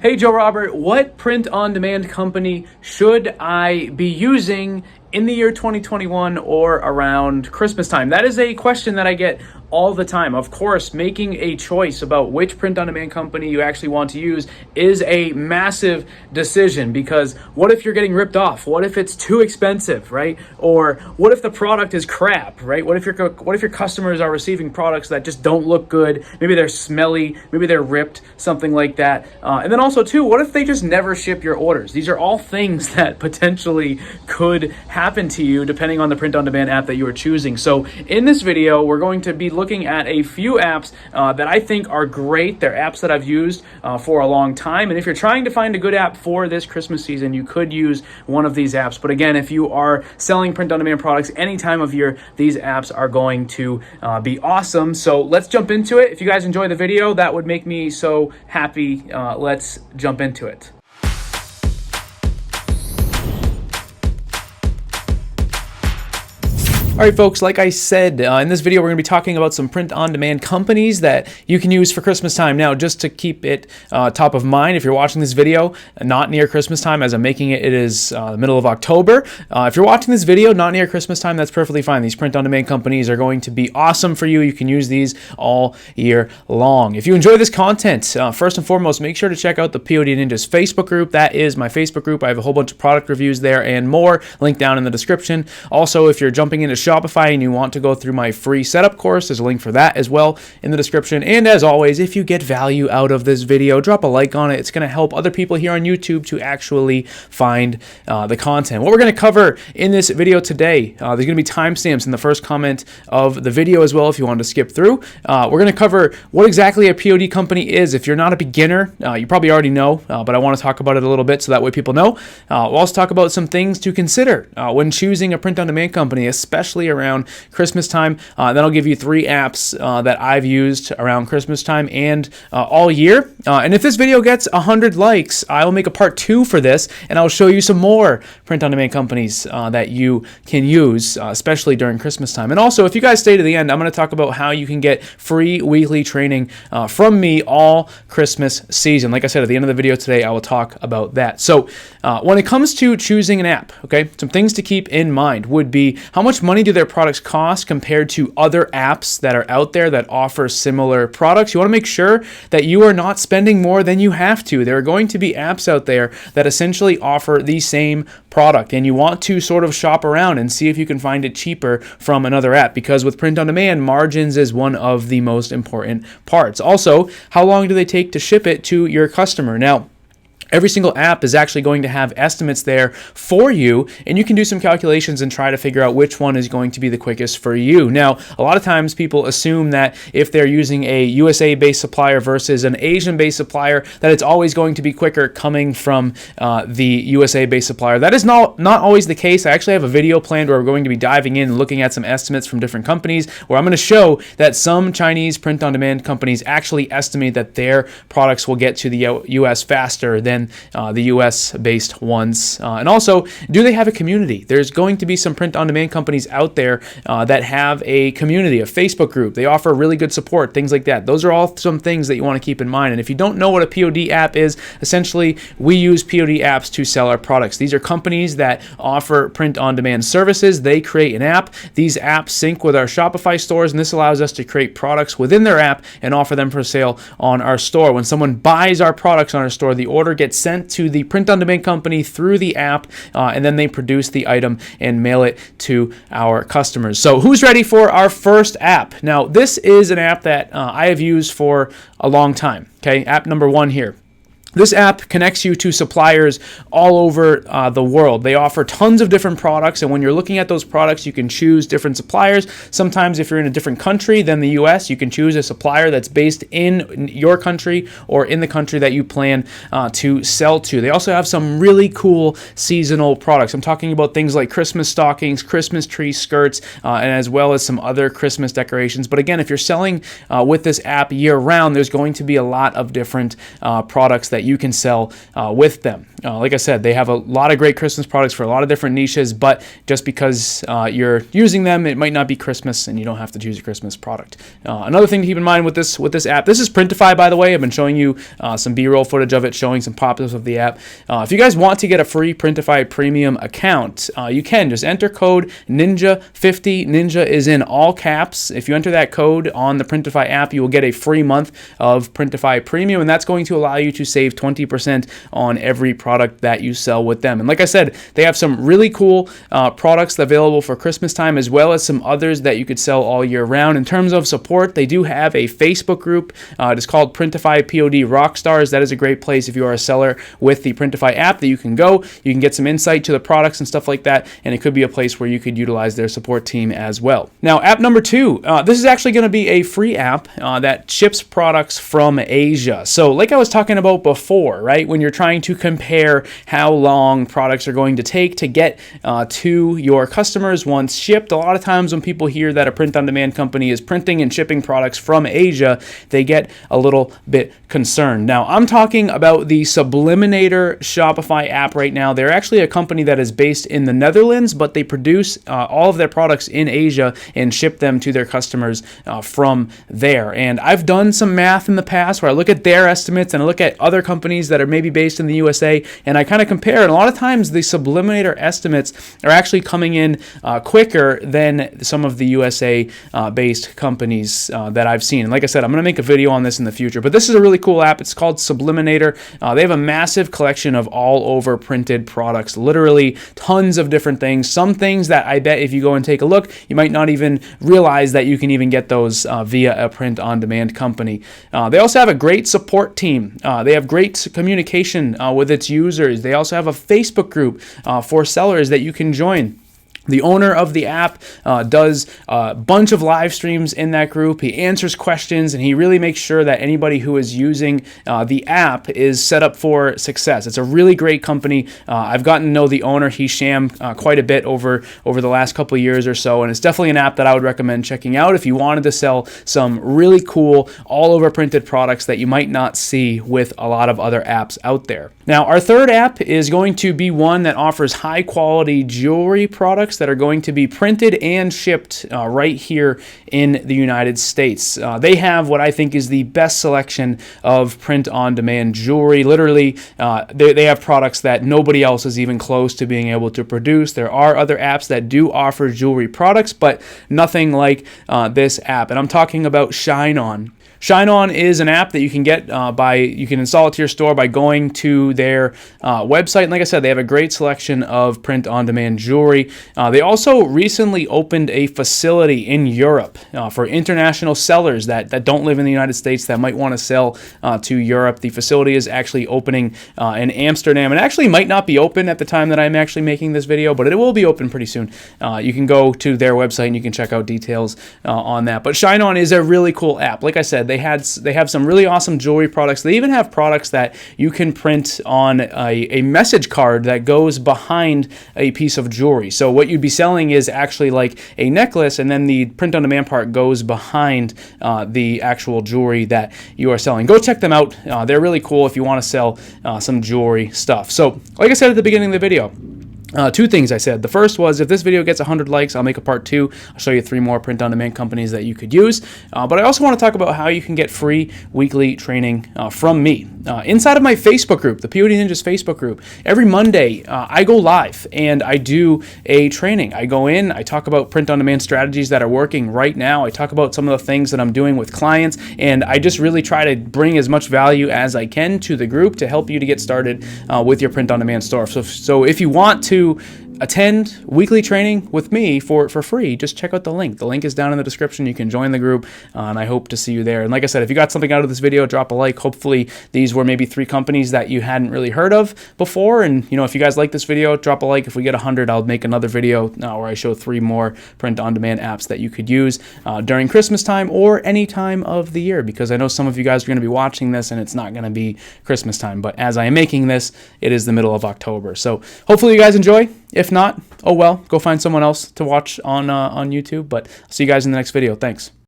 Hey Joe Robert, what print-on-demand company should I be using in the year 2021 or around Christmas time? That is a question that I get all the time. Of course, making a choice about which print-on-demand company you actually want to use is a massive decision, because what if you're getting ripped off? What if it's too expensive, right? Or what if the product is crap, right? What if your customers are receiving products that just don't look good? Maybe they're smelly, maybe they're ripped, something like that. And then also too, what if they just never ship your orders? These are all things that potentially could happen to you depending on the print-on-demand app that you are choosing. So in this video, we're going to be looking at a few apps that I think are great. They're apps that I've used for a long time. And if you're trying to find a good app for this Christmas season, you could use one of these apps. But again, if you are selling print-on-demand products any time of year, these apps are going to be awesome. So let's jump into it. If you guys enjoy the video, that would make me so happy. Let's jump into it. All right, folks, like I said, in this video, we're going to be talking about some print-on-demand companies that you can use for Christmas time. Now, just to keep it top of mind, if you're watching this video not near Christmas time, as I'm making it, it is the middle of October. If you're watching this video not near Christmas time, that's perfectly fine. These print-on-demand companies are going to be awesome for you. You can use these all year long. If you enjoy this content, first and foremost, make sure to check out the POD Ninjas Facebook group. That is my Facebook group. I have a whole bunch of product reviews there and more. Link down in the description. Also, if you're jumping into Shopify and you want to go through my free setup course, there's a link for that as well in the description. And as always, if you get value out of this video, drop a like on it. It's going to help other people here on YouTube to actually find the content. What we're going to cover in this video today, there's going to be timestamps in the first comment of the video as well if you wanted to skip through. We're going to cover what exactly a POD company is. If you're not a beginner, you probably already know, but I want to talk about it a little bit so that way people know. We'll also talk about some things to consider when choosing a print-on-demand company, especially around Christmas time. Then I'll give you 3 apps that I've used around Christmas time and all year. And if this video gets 100 likes, I will make a part 2 for this, and I'll show you some more print-on-demand companies that you can use, especially during Christmas time. And also, if you guys stay to the end, I'm going to talk about how you can get free weekly training from me all Christmas season. Like I said, at the end of the video today, I will talk about that. So when it comes to choosing an app, okay, some things to keep in mind would be how much money do their products cost compared to other apps that are out there that offer similar products. You want to make sure that you are not spending more than you have to. There are going to be apps out there that essentially offer the same product, and you want to sort of shop around and see if you can find it cheaper from another app, because with print on demand, margins is one of the most important parts. Also, how long do they take to ship it to your customer? Now, every single app is actually going to have estimates there for you, and you can do some calculations and try to figure out which one is going to be the quickest for you. Now, a lot of times people assume that if they're using a USA-based supplier versus an Asian-based supplier, that it's always going to be quicker coming from the USA-based supplier. That is not always the case. I actually have a video planned where we're going to be diving in and looking at some estimates from different companies, where I'm going to show that some Chinese print-on-demand companies actually estimate that their products will get to the US faster than the US-based ones. And also, do they have a community? There's going to be some print-on-demand companies out there that have a community, a Facebook group. They offer really good support, things like that. Those are all some things that you want to keep in mind. And if you don't know what a POD app is, essentially, we use POD apps to sell our products. These are companies that offer print-on-demand services. They create an app. These apps sync with our Shopify stores, and this allows us to create products within their app and offer them for sale on our store. When someone buys our products on our store, the order gets sent to the print-on-demand company through the app, and then they produce the item and mail it to our customers. So who's ready for our first app? Now, this is an app that I have used for a long time. Okay, app number 1 here. This app connects you to suppliers all over the world. They offer tons of different products, and when you're looking at those products, you can choose different suppliers. Sometimes if you're in a different country than the US, you can choose a supplier that's based in your country or in the country that you plan to sell to. They also have some really cool seasonal products. I'm talking about things like Christmas stockings, Christmas tree skirts, and as well as some other Christmas decorations. But again, if you're selling with this app year round, there's going to be a lot of different products that you can sell with them. Like I said, they have a lot of great Christmas products for a lot of different niches, but just because you're using them, it might not be Christmas, and you don't have to choose a Christmas product. Another thing to keep in mind with this app, this is Printify, by the way. I've been showing you some B-roll footage of it, showing some pop-ups of the app. If you guys want to get a free Printify premium account, you can just enter code NINJA50. NINJA is in all caps. If you enter that code on the Printify app, you will get a free month of Printify premium, and that's going to allow you to save 20% on every product that you sell with them. And like I said, they have some really cool products available for Christmas time, as well as some others that you could sell all year round. In terms of support, they do have a Facebook group. It is called Printify POD Rockstars. That is a great place if you are a seller with the Printify app that you can go. You can get some insight to the products and stuff like that, and it could be a place where you could utilize their support team as well. Now, app number 2, this is actually going to be a free app that ships products from Asia. So like I was talking about before, right, when you're trying to compare how long products are going to take to get to your customers once shipped, a lot of times when people hear that a print-on-demand company is printing and shipping products from Asia, they get a little bit concerned. Now, I'm talking about the Subliminator Shopify app right now. They're actually a company that is based in the Netherlands, but they produce all of their products in Asia and ship them to their customers from there. And I've done some math in the past where I look at their estimates and I look at other companies that are maybe based in the USA, and I kind of compare. And a lot of times the Subliminator estimates are actually coming in quicker than some of the USA based companies that I've seen. And like I said, I'm going to make a video on this in the future, but this is a really cool app. It's called Subliminator. They have a massive collection of all over printed products, literally tons of different things. Some things that I bet if you go and take a look, you might not even realize that you can even get those via a print-on-demand company. They also have a great support team. They have great communication with its users. They also have a Facebook group for sellers that you can join. The owner of the app does a bunch of live streams in that group. He answers questions, and he really makes sure that anybody who is using the app is set up for success. It's a really great company. I've gotten to know the owner, Hisham, quite a bit over the last couple of years or so, and it's definitely an app that I would recommend checking out if you wanted to sell some really cool all-over printed products that you might not see with a lot of other apps out there. Now, our third app is going to be one that offers high-quality jewelry products that are going to be printed and shipped right here in the United States. They have what I think is the best selection of print-on-demand jewelry. Literally, they have products that nobody else is even close to being able to produce. There are other apps that do offer jewelry products, but nothing like this app. And I'm talking about Shine On. Shine On is an app that you can get you can install it to your store by going to their website. And like I said, they have a great selection of print-on-demand jewelry. They also recently opened a facility in Europe for international sellers that don't live in the United States that might want to sell to Europe. The facility is actually opening in Amsterdam. It actually might not be open at the time that I'm actually making this video, but it will be open pretty soon. You can go to their website and you can check out details on that. But Shine On is a really cool app. Like I said, they have some really awesome jewelry products. They even have products that you can print on a message card that goes behind a piece of jewelry. So what you'd be selling is actually like a necklace, and then the print-on-demand part goes behind the actual jewelry that you are selling. Go check them out. They're really cool if you want to sell some jewelry stuff. So like I said at the beginning of the video, two things I said. The first was if this video gets 100 likes, I'll make a part 2. I'll show you 3 more print-on-demand companies that you could use. But I also want to talk about how you can get free weekly training from me. Inside of my Facebook group, the POD Ninjas Facebook group, every Monday I go live and I do a training. I go in, I talk about print-on-demand strategies that are working right now. I talk about some of the things that I'm doing with clients, and I just really try to bring as much value as I can to the group to help you to get started with your print-on-demand store. So if you want to attend weekly training with me for free, just check out the link. The link is down in the description. You can join the group, and I hope to see you there. And like I said, if you got something out of this video, drop a like. Hopefully these were maybe 3 companies that you hadn't really heard of before. And if you guys like this video, drop a like. If we get 100, I'll make another video where I show 3 more print-on-demand apps that you could use during Christmas time or any time of the year, because I know some of you guys are going to be watching this and it's not going to be Christmas time. But as I am making this, it is the middle of October. So hopefully you guys enjoy. If not, oh well, go find someone else to watch on YouTube. But I'll see you guys in the next video. Thanks.